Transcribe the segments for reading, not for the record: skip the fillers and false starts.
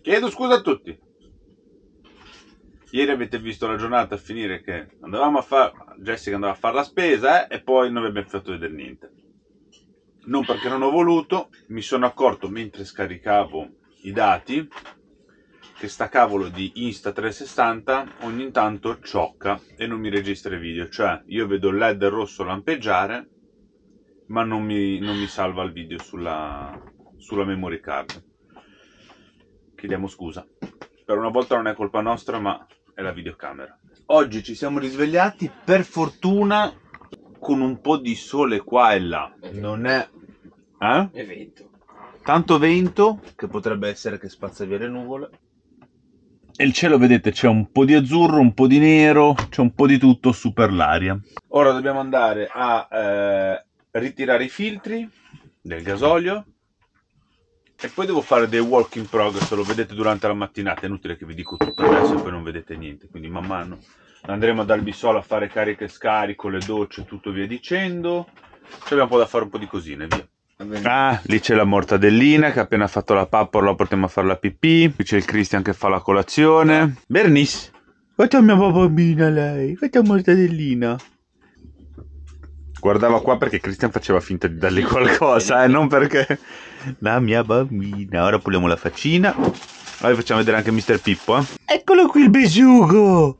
Chiedo scusa a tutti. Ieri avete visto la giornata a finire che andavamo a fare, Jessica andava a fare la spesa e poi non vi abbiamo fatto vedere niente. Non perché non ho voluto, mi sono accorto mentre scaricavo i dati che sta cavolo di Insta360 ogni tanto ciocca e non mi registra i video. Cioè io vedo il LED rosso lampeggiare ma non mi salva il video sulla memory card. Chiediamo scusa. Per una volta non è colpa nostra, ma è la videocamera. Oggi ci siamo risvegliati, per fortuna, con un po' di sole qua e là. Non è... È vento. Tanto vento, che potrebbe essere che spazza via le nuvole. E il cielo, vedete, c'è un po' di azzurro, un po' di nero, c'è un po' di tutto su per l'aria. Ora dobbiamo andare a ritirare i filtri del gasolio. E poi devo fare dei work in progress, lo vedete durante la mattinata, è inutile che vi dico tutto adesso e poi non vedete niente, quindi man mano andremo ad Albissola a fare carica e scarico, le docce, tutto via dicendo. Abbiamo un po' da fare, un po' di cosine, via. Ah, lì c'è la mortadellina che ha appena fatto la pappa, ora portiamo a fare la pipì, qui c'è il Christian che fa la colazione. Bernice, facciamo mia bambina lei, facciamo mortadellina. Guardava qua perché Christian faceva finta di dargli qualcosa, non perché... La mia bambina. Ora puliamo la faccina. Ora vi facciamo vedere anche Mr. Pippo, Eccolo qui il besugo.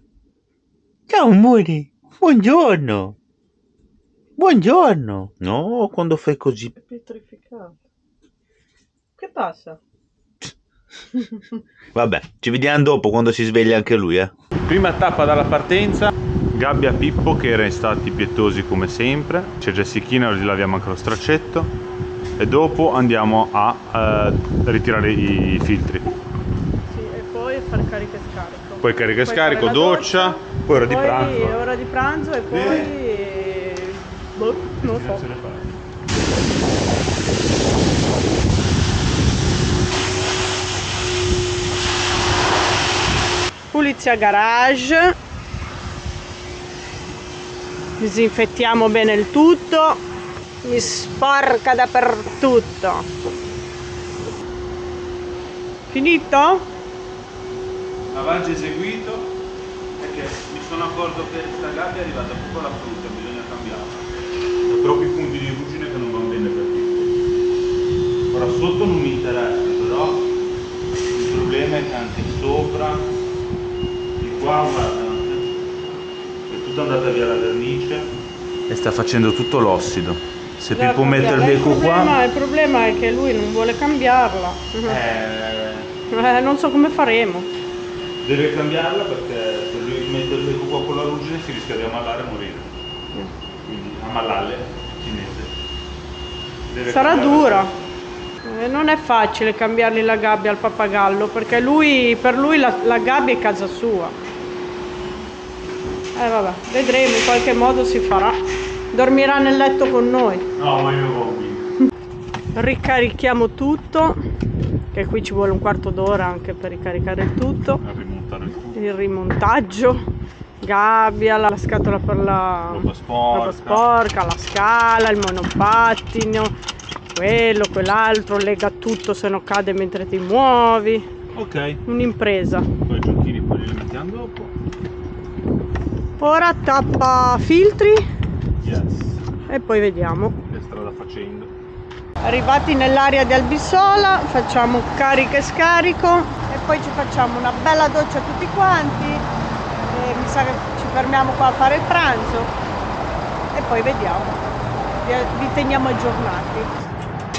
Ciao amore. Buongiorno. Buongiorno. No, quando fai così... È pietrificato. Che passa? Vabbè, ci vediamo dopo quando si sveglia anche lui, Prima tappa dalla partenza. Gabbia Pippo che era in stati pietosi come sempre. C'è Jessichina, ora gli laviamo anche lo straccetto. E dopo andiamo a ritirare i filtri. Sì, e poi fare carica e scarico. Poi carica e scarico, doccia, poi ora di pranzo. Ora di pranzo e poi... Boh, non lo so. Pulizia garage. Disinfettiamo bene il tutto. Mi sporca dappertutto. Finito? Lavaggio eseguito, perché mi sono accorto che questa gabbia è arrivata proprio alla frutta, bisogna cambiarla. Ho troppi punti di ruggine che non vanno bene per Pippo. Ora sotto non mi interessa, però il problema è che anche sopra, di qua guarda, è tutta andata via la vernice e sta facendo tutto l'ossido. Se Pippo mette il becco qua... Il problema è che lui non vuole cambiarla. Non so come faremo. Deve cambiarla perché se lui mette il becco qua con la ruggine si rischia di ammallare e morire. Quindi ammallare cinese. Sarà dura. Non è facile cambiargli la gabbia al pappagallo perché per lui la gabbia è casa sua. Vabbè, vedremo, in qualche modo si farà. Dormirà nel letto con noi. No, ma io voglio. Ricarichiamo tutto, che qui ci vuole un quarto d'ora anche per ricaricare il tutto. Il rimontaggio, gabbia, la scatola per la roba sporca, la scala, il monopattino, quello, quell'altro, lega tutto se no cade mentre ti muovi. Ok. Un'impresa. Poi i giochini poi li mettiamo dopo. Ora tappa filtri. Yes. E poi vediamo. Che strada facendo. Arrivati nell'area di Albissola facciamo carica e scarico e poi ci facciamo una bella doccia tutti quanti e mi sa che ci fermiamo qua a fare il pranzo e poi vediamo, vi teniamo aggiornati.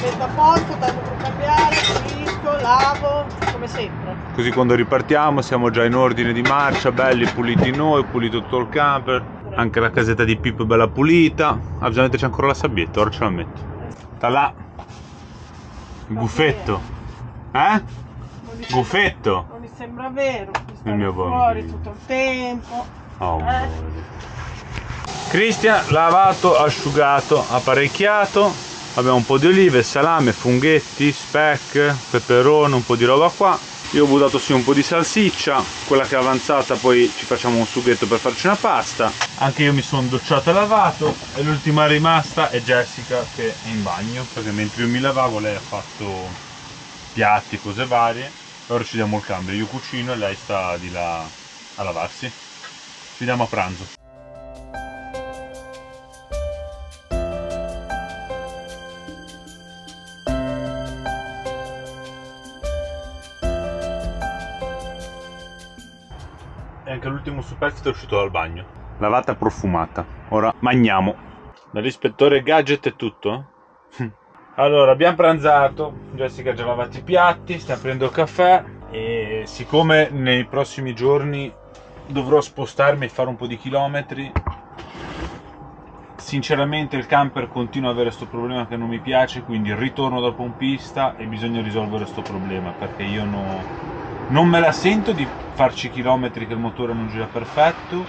Metto a posto, tanto per cambiare, pulisco, lavo, come sempre. Così quando ripartiamo siamo già in ordine di marcia, belli puliti noi, pulito tutto il camper. Anche la casetta di Pippo è bella pulita. Ah, bisogna metterci ancora la sabbietta, ora ce la metto. Sta là. Il buffetto. Buffetto. Non mi sembra vero. Il mio fuori tutto il tempo. Oh, Christian, lavato, asciugato, apparecchiato. Abbiamo un po' di olive, salame, funghetti, speck, peperone, un po' di roba qua. Io ho buttato sì un po' di salsiccia, quella che è avanzata poi ci facciamo un sughetto per farci una pasta. Anche io mi sono docciato e lavato e l'ultima rimasta è Jessica che è in bagno, perché mentre io mi lavavo lei ha fatto piatti, cose varie Ora ci diamo il cambio, io cucino e lei sta di là a lavarsi. Ci diamo a pranzo. E anche l'ultimo superstite è uscito dal bagno. Lavata e profumata. Ora mangiamo. Dall'ispettore gadget è tutto? Allora, abbiamo pranzato, Jessica ha già lavato i piatti, stiamo prendendo il caffè e siccome nei prossimi giorni dovrò spostarmi e fare un po' di chilometri, sinceramente il camper continua ad avere questo problema che non mi piace, quindi ritorno dal pompista e bisogna risolvere questo problema perché io non me la sento di farci chilometri che il motore non gira perfetto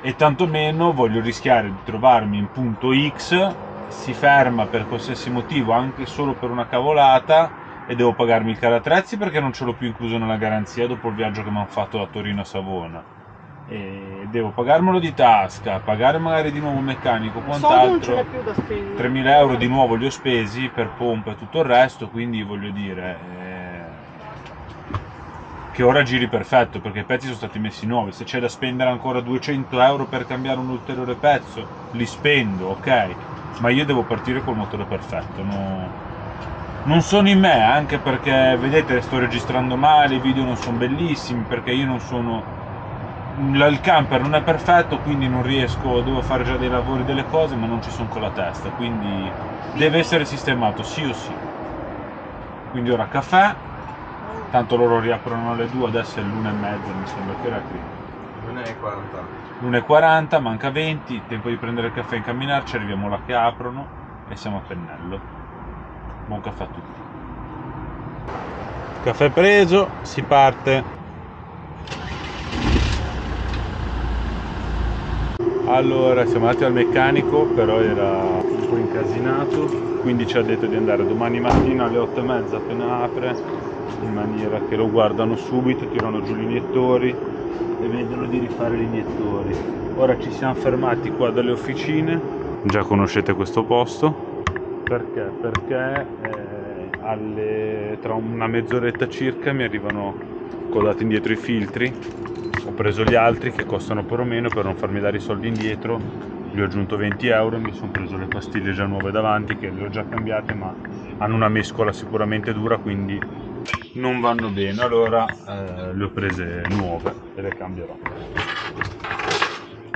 e tantomeno voglio rischiare di trovarmi in punto X, si ferma per qualsiasi motivo, anche solo per una cavolata, e devo pagarmi il carattrezzi perché non ce l'ho più incluso nella garanzia dopo il viaggio che mi hanno fatto da Torino a Savona. E devo pagarmelo di tasca, pagare magari di nuovo un meccanico, quant'altro. 3.000 euro di nuovo li ho spesi per pompa e tutto il resto, quindi voglio dire che ora giri perfetto perché i pezzi sono stati messi nuovi. Se c'è da spendere ancora 200 euro per cambiare un ulteriore pezzo, li spendo, ok, ma io devo partire col motore perfetto. Non sono in me, anche perché vedete sto registrando male, i video non sono bellissimi perché io non sono, il camper non è perfetto, quindi non riesco, devo fare già dei lavori, delle cose, ma non ci sono con la testa, quindi deve essere sistemato sì o sì. Quindi ora caffè, tanto loro riaprono alle 2, adesso è l'1:30, mi sembra che era qui. 1:40. 1:40, manca 20, tempo di prendere il caffè e incamminarci, arriviamo là che aprono e siamo a pennello. Buon caffè a tutti. Caffè preso, si parte. Allora, siamo andati al meccanico, però era un po' incasinato, quindi ci ha detto di andare domani mattina alle 8:30 appena apre, in maniera che lo guardano subito, tirano giù gli iniettori e vedono di rifare gli iniettori. Ora ci siamo fermati qua dalle officine, già conoscete questo posto, perché? Perché tra una mezz'oretta circa mi arrivano codati indietro i filtri. Ho preso gli altri che costano però meno per non farmi dare i soldi indietro, gli ho aggiunto 20 euro e mi sono preso le pastiglie già nuove davanti che le ho già cambiate, ma hanno una mescola sicuramente dura, quindi non vanno bene. Allora le ho prese nuove e le cambierò.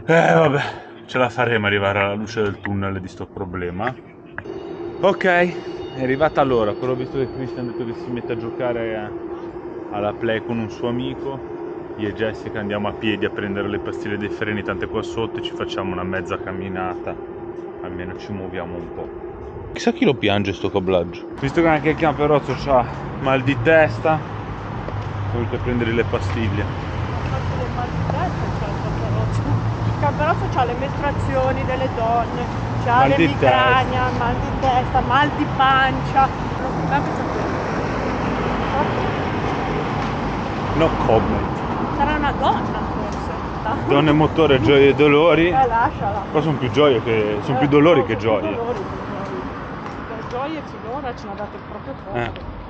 Vabbè, ce la faremo arrivare alla luce del tunnel di sto problema. Ok, è arrivata l'ora, però ho visto che Christian ha detto che si mette a giocare alla play con un suo amico. Io e Jessica andiamo a piedi a prendere le pastiglie dei freni, tante qua sotto, e ci facciamo una mezza camminata, almeno ci muoviamo un po'. Chissà chi lo piange sto cablaggio. Visto che anche il camperozzo ha mal di testa, dovete prendere le pastiglie. Il camperozzo ha le mestruazioni delle donne, c'ha l'emicrania, mal di testa, mal di pancia. No comment. Sarà una donna forse. Donne, motore, gioie e dolori. Lasciala. Qua sono più gioie che. Sono più dolori che gioie. Le gioie finora ce ne ha date proprio poco.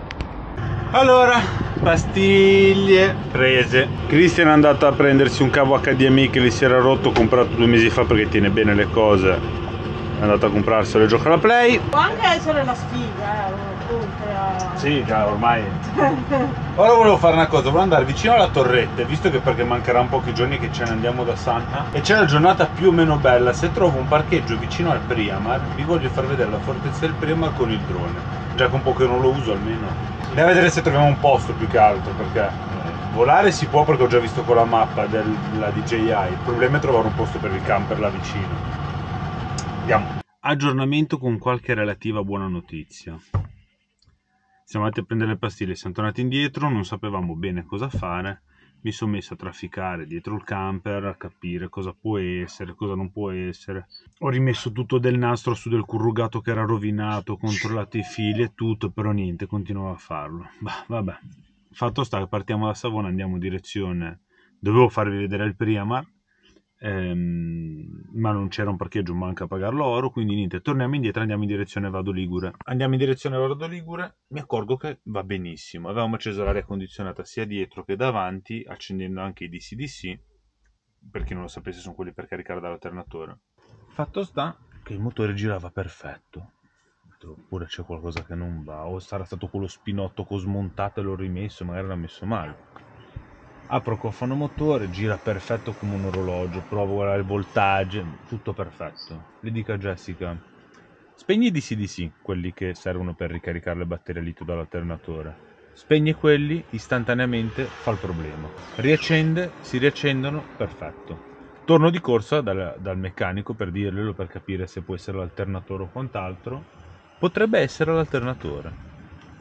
Allora, pastiglie prese. Christian è andato a prendersi un cavo HDMI che gli si era rotto, comprato 2 mesi fa perché tiene bene le cose. È andato a comprarselo e gioca alla Play. Può anche essere una sfiga, Sì, già ormai. Ora volevo fare una cosa, volevo andare vicino alla torretta, visto che perché mancherà un pochi giorni che ce ne andiamo da Santa e c'è la giornata più o meno bella. Se trovo un parcheggio vicino al Priamar, vi voglio far vedere la fortezza del Priamar con il drone, già che un po' che non lo uso almeno. Andiamo a vedere se troviamo un posto più che altro, perché volare si può perché ho già visto con la mappa della DJI, il problema è trovare un posto per il camper là vicino. Andiamo. Aggiornamento con qualche relativa buona notizia. Siamo andati a prendere le pastiglie, siamo tornati indietro, non sapevamo bene cosa fare, mi sono messo a trafficare dietro il camper, a capire cosa può essere, cosa non può essere. Ho rimesso tutto del nastro su del corrugato che era rovinato, ho controllato i fili e tutto, però niente, continuavo a farlo. Bah, vabbè, fatto sta che partiamo da Savona, andiamo in direzione, dovevo farvi vedere il Priamar, ma non c'era un parcheggio, manca a pagarlo oro, quindi niente, torniamo indietro, andiamo in direzione Vado Ligure. Andiamo in direzione Vado Ligure, mi accorgo che va benissimo. Avevamo acceso l'aria condizionata sia dietro che davanti, accendendo anche i DC-DC, per chi non lo sapesse sono quelli per caricare dall'alternatore. Fatto sta che il motore girava perfetto. Oppure c'è qualcosa che non va, o sarà stato quello spinotto che ho smontato e l'ho rimesso, magari l'ha messo male. Apro il cofano motore, gira perfetto come un orologio, provo a guardare il voltaggio, tutto perfetto. Le dico a Jessica, spegni i DC-DC, quelli che servono per ricaricare le batterie a litio dall'alternatore. Spegne quelli, istantaneamente fa il problema. Riaccende, si riaccendono, perfetto. Torno di corsa dal meccanico per dirglielo, per capire se può essere l'alternatore o quant'altro. Potrebbe essere l'alternatore.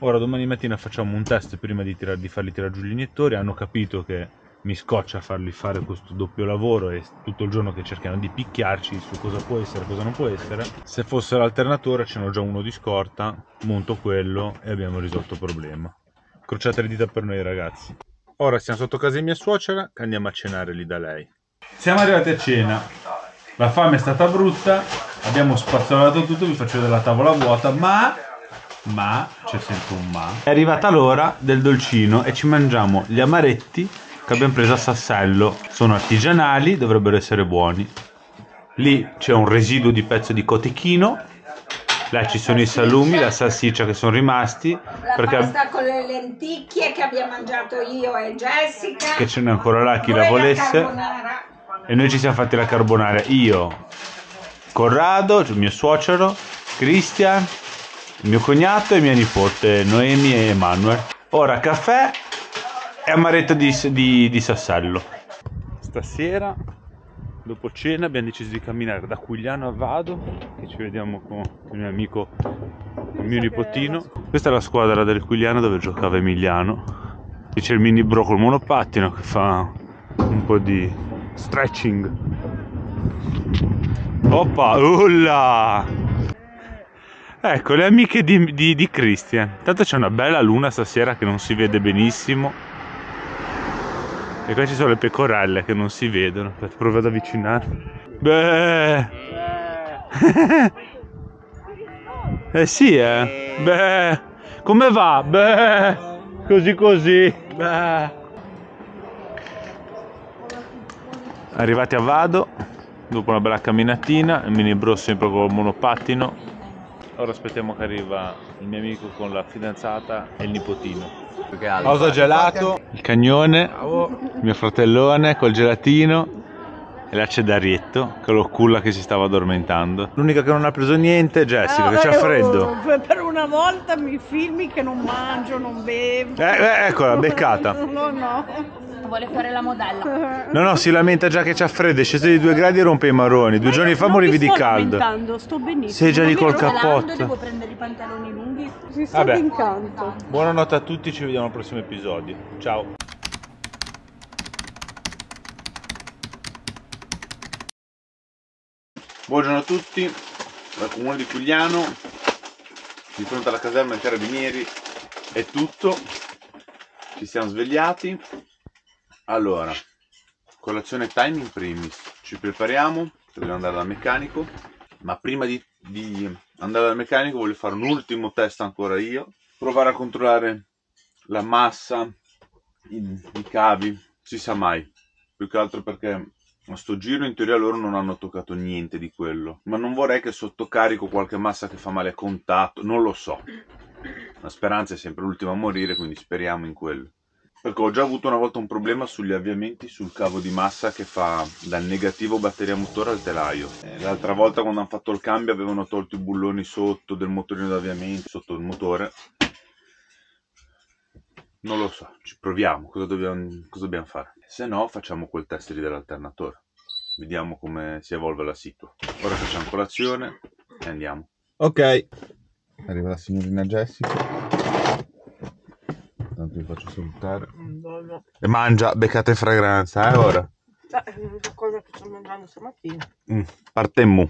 Ora domani mattina facciamo un test prima di farli tirare giù gli iniettori. Hanno capito che mi scoccia farli fare questo doppio lavoro e tutto il giorno che cercano di picchiarci su cosa può essere e cosa non può essere. Se fosse l'alternatore ce n'ho già uno di scorta, monto quello e abbiamo risolto il problema. Crociate le dita per noi ragazzi. Ora siamo sotto casa di mia suocera, andiamo a cenare lì da lei. Siamo arrivati a cena, la fame è stata brutta, abbiamo spazzolato tutto, vi faccio vedere la tavola vuota, ma c'è sempre un ma. È arrivata l'ora del dolcino e ci mangiamo gli amaretti che abbiamo preso a Sassello. Sono artigianali, dovrebbero essere buoni. Lì c'è un residuo di pezzo di cotechino, là ci sono i salumi, la salsiccia che sono rimasti. La pasta con le lenticchie che abbiamo mangiato io e Jessica. Che ce n'è ancora là chi la volesse. E noi ci siamo fatti la carbonara. Io, Corrado, il mio suocero, Christian, il mio cognato e mia nipote Noemi e Emanuel. Ora caffè e amaretto di Sassello. Stasera, dopo cena, abbiamo deciso di camminare da Cugliano a Vado, che ci vediamo con il mio amico, il mio nipotino. Questa è la squadra del Cugliano dove giocava Emiliano. Qui c'è il mini bro col monopattino che fa un po' di stretching. Oppa, ulla! Ecco, le amiche di Christian. Tanto c'è una bella luna stasera che non si vede benissimo. E qua ci sono le pecorelle che non si vedono. Provo ad avvicinarmi. Beh. Sì, Beh. Come va? Beh. Così così. Beh. Arrivati a Vado, dopo una bella camminatina, il mini bro sempre con il monopattino. Ora aspettiamo che arriva il mio amico con la fidanzata e il nipotino. Pausa gelato, il cagnone, il mio fratellone col gelatino e la Cedarietto con lo culla che si stava addormentando. L'unica che non ha preso niente è Jessica, che c'ha freddo. Per una volta mi filmi che non mangio, non bevo. Eccola, beccata. No. Vuole fare la modella. No, si lamenta già che c'ha freddo, è sceso di 2 gradi e rompe i maroni. 2 giorni fa morivi di caldo. Sto benissimo. Sei già lì col cappotto. Devo prendere i pantaloni lunghi. Si sta d'incanto. Buonanotte a tutti, ci vediamo al prossimo episodio. Ciao. Buongiorno a tutti, dal comune di Cugliano, di fronte alla caserma dei Carabinieri. È tutto. Ci siamo svegliati. Allora, colazione time in primis, ci prepariamo, dobbiamo andare dal meccanico, ma prima di andare dal meccanico voglio fare un ultimo test ancora io, provare a controllare la massa, i cavi, si sa mai, più che altro perché a sto giro in teoria loro non hanno toccato niente di quello, ma non vorrei che sottocarico qualche massa che fa male a contatto, non lo so, la speranza è sempre l'ultima a morire, quindi speriamo in quello. Perché ho già avuto una volta un problema sugli avviamenti sul cavo di massa che fa dal negativo batteria motore al telaio. L'altra volta quando hanno fatto il cambio avevano tolto i bulloni sotto del motorino d'avviamento, sotto il motore. Non lo so, ci proviamo, cosa dobbiamo fare? Se no facciamo quel test lì dell'alternatore. Vediamo come si evolve la situa. Ora facciamo colazione e andiamo. Ok. Arriva la signorina Jessica. Tanto vi faccio salutare. No. E mangia beccata in fragranza, ora? Cosa che sto mangiando stamattina. Partemmo.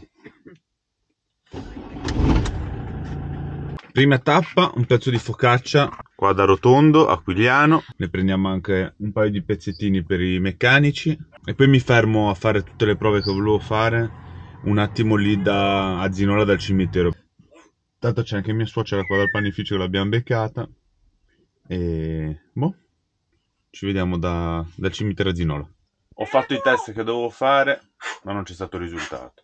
Prima tappa, un pezzo di focaccia qua da Rotondo, Aquigliano. Ne prendiamo anche un paio di pezzettini per i meccanici. E poi mi fermo a fare tutte le prove che volevo fare un attimo lì da Azinola dal cimitero. Tanto c'è anche mia suocera qua dal panificio che l'abbiamo beccata. E boh, ci vediamo dal cimitero Azinola. Ho fatto i test che dovevo fare, ma non c'è stato risultato.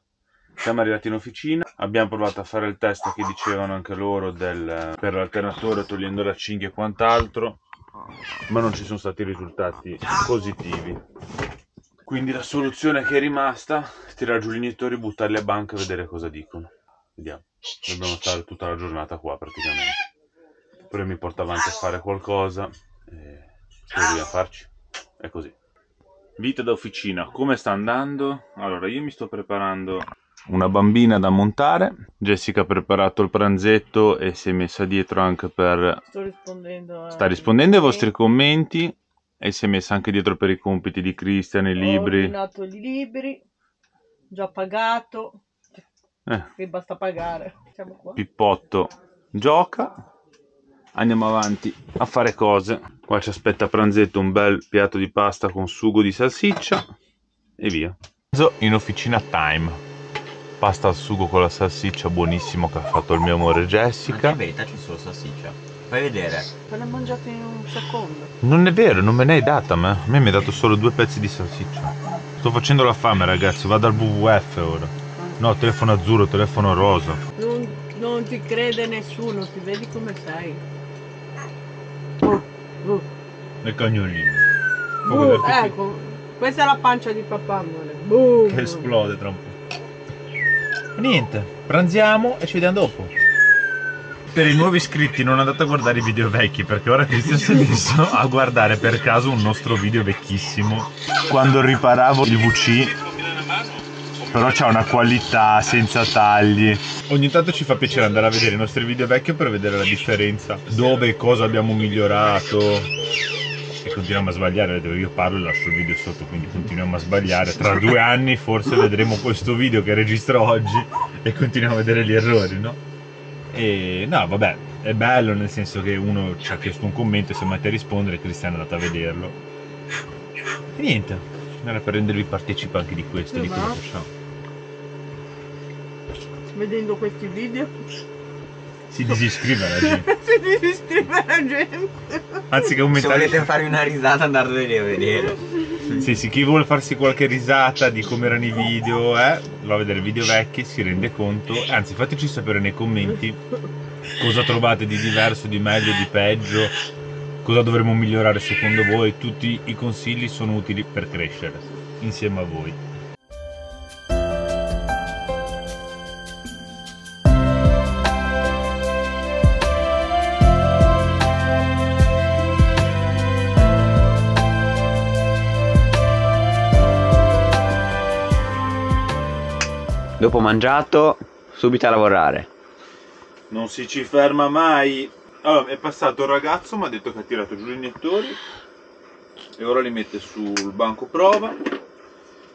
Siamo arrivati in officina, abbiamo provato a fare il test che dicevano anche loro per l'alternatore togliendo la cinghia e quant'altro, ma non ci sono stati risultati positivi. Quindi la soluzione che è rimasta è tirare giù gli iniettori, buttarli a banca e vedere cosa dicono. Vediamo, dobbiamo stare tutta la giornata qua praticamente. Poi mi porta avanti a fare qualcosa e spero di farci. È così. Vita da officina, come sta andando? Allora, io mi sto preparando una bambina da montare. Jessica ha preparato il pranzetto e si è messa dietro anche per... Sta rispondendo ai vostri commenti e si è messa anche dietro per i compiti di Cristian, i libri. Ho ordinato i libri, già pagato, qui basta pagare. Siamo qua. Pippotto gioca. Andiamo avanti a fare cose. Qua ci aspetta a pranzetto un bel piatto di pasta con sugo di salsiccia e via. In officina time. Pasta al sugo con la salsiccia, buonissimo, che ha fatto il mio amore Jessica. In verità c'è solo salsiccia. Fai vedere. Me l'hai mangiato in un secondo. Non è vero, non me ne hai data a me. A me mi hai dato solo 2 pezzi di salsiccia. Sto facendo la fame, ragazzi, vado al WWF ora. No, telefono azzurro, telefono rosa. Non ti crede nessuno, ti vedi come sei. Le cagnolino. Ecco, questa è la pancia di papà, amore. Che esplode tra un po'. E niente, pranziamo e ci vediamo dopo. Per i nuovi iscritti non andate a guardare i video vecchi, perché ora Cristian si è messo a guardare per caso un nostro video vecchissimo quando riparavo il VC. Però c'ha una qualità senza tagli. Ogni tanto ci fa piacere andare a vedere i nostri video vecchi per vedere la differenza, dove e cosa abbiamo migliorato. E continuiamo a sbagliare, io parlo e lascio il video sotto, quindi continuiamo a sbagliare. Tra 2 anni forse vedremo questo video che registro oggi e continuiamo a vedere gli errori, no? E no, vabbè, è bello nel senso che uno ci ha chiesto un commento e si è messo a rispondere, Cristiano è andato a vederlo. E niente, era per rendervi partecipa anche di questo, di quello che facciamo. Vedendo questi video si disiscrive la gente. si disiscrive la gente. Anziché aumentare. Se volete farvi una risata andateli a vedere. Sì, chi vuole farsi qualche risata di come erano i video, va a vedere video vecchi, si rende conto. Anzi, fateci sapere nei commenti cosa trovate di diverso, di meglio, di peggio, cosa dovremmo migliorare secondo voi. Tutti i consigli sono utili per crescere insieme a voi. Dopo mangiato, subito a lavorare. Non si ci ferma mai. Allora, è passato il ragazzo, mi ha detto che ha tirato giù gli iniettori e ora li mette sul banco prova.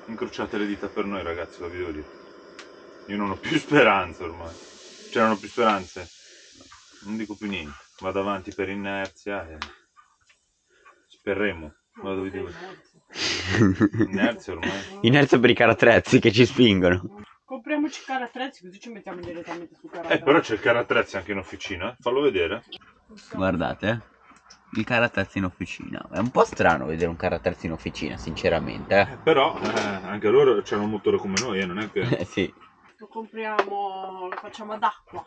Incrociate le dita per noi, ragazzi, lo devo dire. Io non ho più speranze ormai. Cioè, non ho più speranze. Non dico più niente. Vado avanti per inerzia e sperremo. Vado video. Inerzia ormai. Inerzia per i carattrezzi che ci spingono. Compriamoci carattrezzi così ci mettiamo direttamente su carattrezzi. Però c'è il carattrezzi anche in officina, fallo vedere. Guardate, il carattrezzi in officina. È un po' strano vedere un carattrezzi in officina, sinceramente. Però anche loro hanno un motore come noi, non è che... Sì. Lo compriamo, lo facciamo ad acqua.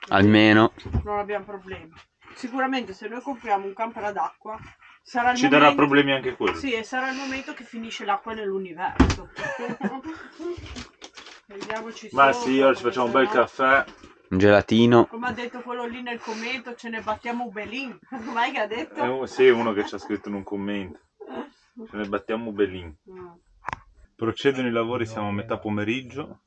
Almeno. Non abbiamo problemi. Sicuramente se noi compriamo un camper ad acqua sarà il ci momento... darà problemi anche quello. Sì, e sarà il momento che finisce l'acqua nell'universo. Vediamoci Ma sopra, sì, ora ci facciamo un bel caffè. Un gelatino. Come ha detto quello lì nel commento, ce ne battiamo un belin. Mai che ha detto? Sì, uno che ci ha scritto in un commento. Ce ne battiamo un belin. Procedono i lavori, siamo a metà pomeriggio.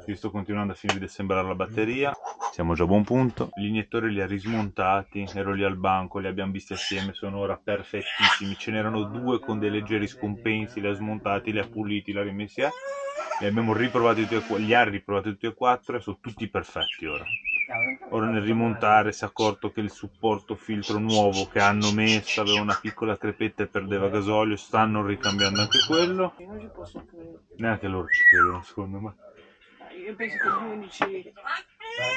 Io sto continuando a finire di assemblare la batteria. Siamo già a buon punto. Gli iniettori li ha rismontati, ero lì al banco, li abbiamo visti assieme, sono ora perfettissimi. Ce n'erano 2 con dei leggeri scompensi, li ha smontati, li ha puliti, li ha rimessi. Li abbiamo riprovati tutti e 4, li ha riprovati tutti e 4 e sono tutti perfetti ora. Ora nel rimontare si è accorto che il supporto filtro nuovo che hanno messo aveva una piccola crepetta e perdeva gasolio, stanno ricambiando anche quello. Io non ci posso credere. Neanche loro ci credono secondo me. Io penso che gli unici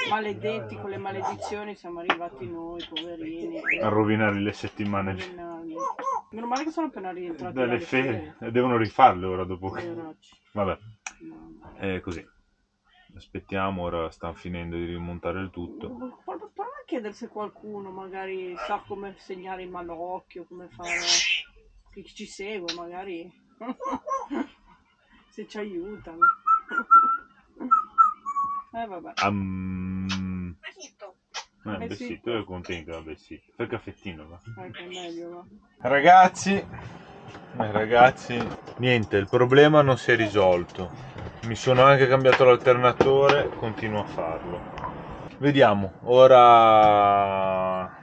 maledetti con le maledizioni siamo arrivati noi, poverini. A rovinare le settimane Meno male che sono appena rientrati dalle ferie. Devono rifarle ora dopo che... Vabbè, è così. Aspettiamo, ora stanno finendo di rimontare il tutto. Prova a chiedere se qualcuno magari sa come segnare il manocchio, come fare... Che ci segue magari. Se ci aiutano. Vabbè. Bessito, io contento da Bessito. Fai il caffettino, va. Che meglio, va. Ragazzi, niente, il problema non si è risolto. Mi sono anche cambiato l'alternatore, continuo a farlo. Vediamo, ora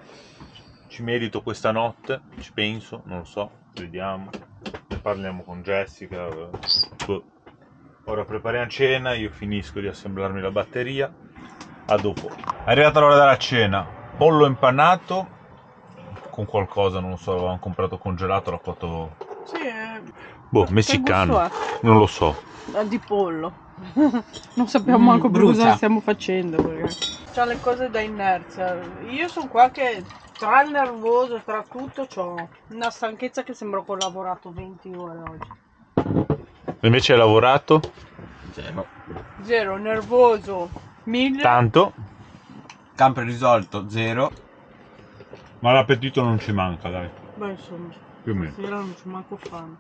ci medito questa notte, ci penso, non lo so, vediamo. Ne parliamo con Jessica. Ora prepariamo cena, io finisco di assemblarmi la batteria. A dopo. È arrivata l'ora della cena. Pollo impannato con qualcosa, non lo so, avevamo comprato congelato, l'ho fatto... Sì, boh, messicano, non lo so. Di pollo. Non sappiamo manco più cosa stiamo facendo. C'ha le cose da inerzia. Io sono qua che tra il nervoso e tra tutto ho una stanchezza che sembra che ho lavorato 20 ore oggi. Invece hai lavorato? Zero, nervoso 1000. Tanto. Campo risolto 0. Ma l'appetito non ci manca, dai. Beh, insomma, Più o meno. stasera non c'è manco fame.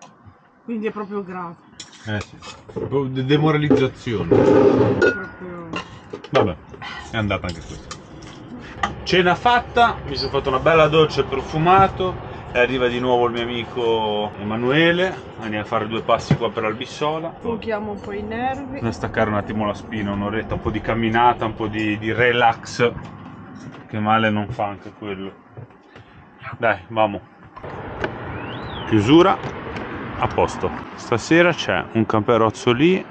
Quindi è proprio grave. Sì. Demoralizzazione. Proprio... Vabbè, è andata anche questa. Cena fatta, mi sono fatto una bella doccia e profumato. E arriva di nuovo il mio amico Emanuele. Andiamo a fare 2 passi qua per Albissola. Punchiamo un po' i nervi. Da staccare un attimo la spina, un'oretta, un po' di camminata, un po' di relax. Che male non fa anche quello. Dai, vamo. Chiusura. A posto. Stasera c'è un camperozzo lì.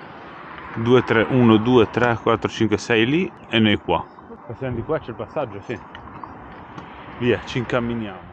1, 2, 3, 4, 5, 6 lì. E noi qua. Passiamo di qua, c'è il passaggio, sì. Via, ci incamminiamo.